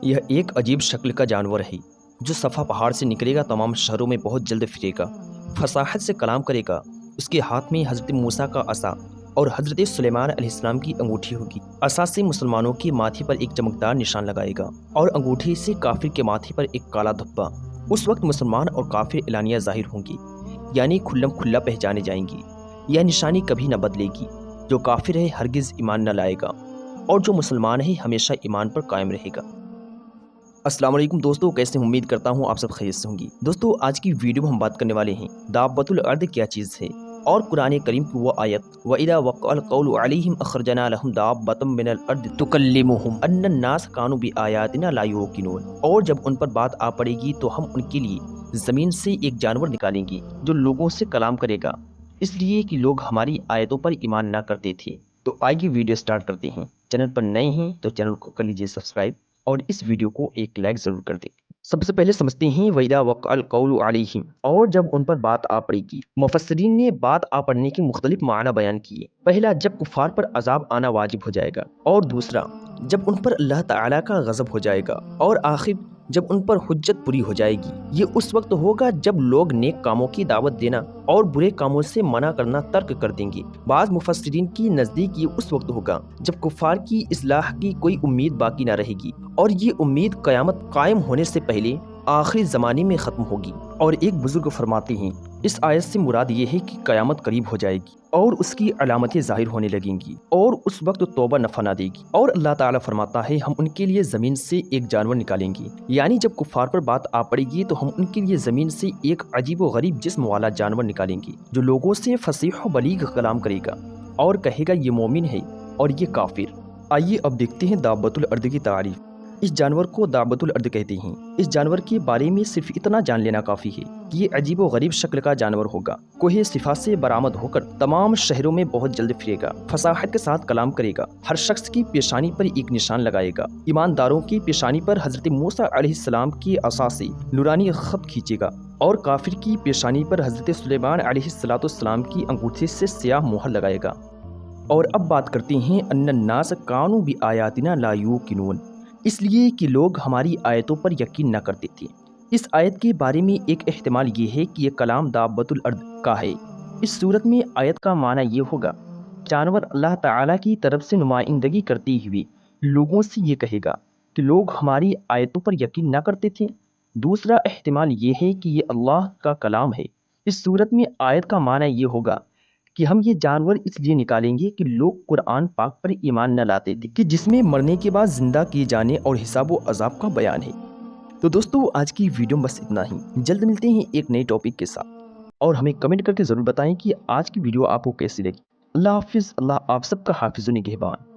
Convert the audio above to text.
यह एक अजीब शक्ल का जानवर है जो सफ़ा पहाड़ से निकलेगा, तमाम शहरों में बहुत जल्द फिरेगा, फसाहत से कलाम करेगा। उसके हाथ में हज़रत मूसा का असा और हज़रत सुलेमान अलैहिस्सलाम की अंगूठी होगी। असा से मुसलमानों के माथे पर एक चमकदार निशान लगाएगा और अंगूठी से काफिर के माथे पर एक काला धब्बा। उस वक्त मुसलमान और काफिर एलानिया जाहिर होंगी, यानी खुल्लम खुल्ला पहचाने जाएंगी। यह निशानी कभी न बदलेगी। जो काफिर है हरगिज़ ईमान न लाएगा और जो मुसलमान है हमेशा ईमान पर कायम रहेगा। अस्सलाम वालेकुम दोस्तों, कैसे उम्मीद करता हूँ आप सब खैरियत से होंगी। दोस्तों, आज की वीडियो में हम बात करने वाले हैं दाब्बतुल अर्द क्या चीज़ है और कुरान करीम की वो आयत व इदा वक़अल क़ौलु अलैहिम अख़रजना लहुम दाब्बतम मिनल अर्द तुकल्लिमुहुम अन्नन नास कानू बिआयातिना ला युक़िनून। और जब उन पर बात आ पड़ेगी तो हम उनके लिए ज़मीन से एक जानवर निकालेंगे जो लोगों से कलाम करेगा, इसलिए कि लोग हमारी आयतों पर ईमान ना करते थे। तो आइए वीडियो स्टार्ट करते हैं। चैनल पर नए हैं तो चैनल को कर लीजिए सब्सक्राइब और इस वीडियो को एक लाइक ज़रूर कर दें। सबसे पहले समझते हैं वइदा वक़अल क़ौलु अलैहिम, और जब उन पर बात आ पड़ेगी। मुफस्सिरीन ने बात आ पड़ने के मुख्तलिफ माना बयान किए। पहला, जब कुफ़ार पर अज़ाब आना वाजिब हो जाएगा, और दूसरा, जब उन पर अल्लाह ताला का गज़ब हो जाएगा, और आखिर जब उन पर हुज्जत पूरी हो जाएगी। ये उस वक्त होगा जब लोग नेक कामों की दावत देना और बुरे कामों से मना करना तर्क कर देंगे। बाज़ मुफस्सिरीन की नज़दीक ये उस वक्त होगा जब कुफ़ार की इस्लाह की कोई उम्मीद बाकी ना रहेगी, और ये उम्मीद क़यामत कायम होने से पहले आखिरी ज़माने में ख़त्म होगी। और एक बुज़ुर्ग फरमाते हैं, इस आयत से मुराद ये है कि क़यामत करीब हो जाएगी और उसकी अलामतें ज़ाहिर होने लगेंगी और उस वक्त तौबा नफ़ा ना देगी। और अल्लाह ताला फरमाता है, हम उनके लिए ज़मीन से एक जानवर निकालेंगे, यानी जब कुफ़ार पर बात आ पड़ेगी तो हम उनके लिए ज़मीन से एक अजीब व गरीब जिस्म वाला जानवर निकालेंगे जो लोगों से फसीह व बलीग कलाम करेगा और कहेगा ये मोमिन है और ये काफिर। आइए अब देखते हैं दाब्बतुल अर्द की तारीफ। इस जानवर को दाब्बतुल अर्द कहते हैं। इस जानवर के बारे में सिर्फ इतना जान लेना काफ़ी है कि ये अजीब व गरीब शक्ल का जानवर होगा। कोहे सिफा से बरामद होकर तमाम शहरों में बहुत जल्द फिरेगा, फसाहत के साथ कलाम करेगा, हर शख्स की पेशानी पर एक निशान लगाएगा। ईमानदारों की पेशानी पर हज़रत मूसा अलैहिस्सलाम की असा से नूरानी ख़त खींचेगा और काफिर की पेशानी पर हज़रत सुलेमान अलैहिस्सलाम की अंगूठे से स्याह मोहर लगाएगा। और अब बात करते हैं अन्नन नास कानू बिआयातिना ला युक़िनून, इसलिए कि लोग हमारी आयतों पर यकीन न करते थे। इस आयत के बारे में एक एहतिमाल ये है कि यह कलाम दाब्बतुल अर्द का है। इस सूरत में आयत का माना ये होगा, जानवर अल्लाह ताला की तरफ से नुमाइंदगी करते हुए लोगों से ये कहेगा कि लोग हमारी आयतों पर यकीन न करते थे। दूसरा एहतिमाल ये है कि ये अल्लाह का कलाम है। इस सूरत में आयत का माना ये होगा कि हम ये जानवर इसलिए निकालेंगे कि लोग कुरान पाक पर ईमान न लाते थे, कि जिसमें मरने के बाद जिंदा किए जाने और हिसाब व अजाब का बयान है। तो दोस्तों, आज की वीडियो में बस इतना ही। जल्द मिलते हैं एक नए टॉपिक के साथ, और हमें कमेंट करके ज़रूर बताएं कि आज की वीडियो आपको कैसी लगी। अल्लाह हाफिज़। अल्लाह आप सबका हाफिज़ व निगहबान।